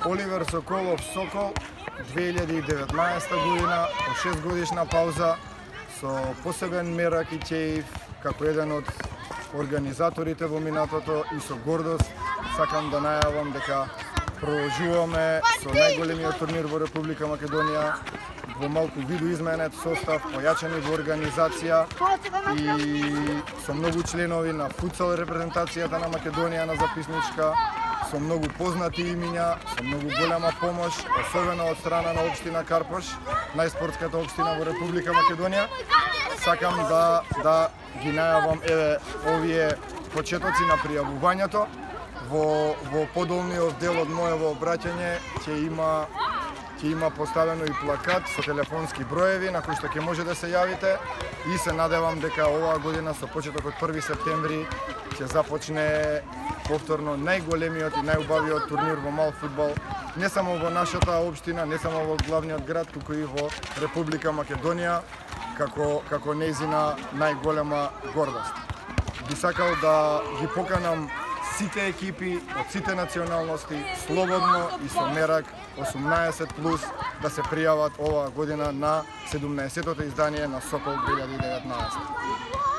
Оливер Соколов Сокол 2019 година, по 6 годишна пауза, со посебен мерак и чеив како еден од организаторите во минатото и со гордост сакам да најавам дека продолжуваме со најголемиот турнир во Република Македонија, во малку видоизменет состав, појачани во организација и со многу членови на футсал репрезентацијата на Македонија на записничка, со многу познати имиња, со многу голема помош, особено од страна на општина Карпош, најспортската општина во Република Македонија. Сакам да ги најавам овие почетоци на пријавувањето. Во подолниот дел од моево обраќање ќе има поставено и плакат со телефонски броеви на кои што ќе може да се јавите и се надевам дека оваа година со почеток од 1 септември ќе започне повторно најголемиот и најубавиот турнир во мал фудбал, не само во нашата општина, не само во главниот град, туку и во Република Македонија како нејзина најголема гордост. Би сакал да ги поканам сите екипи од сите националности слободно и со мерак 18+ да се пријават оваа година на 17-тото издание на Сокол 2019.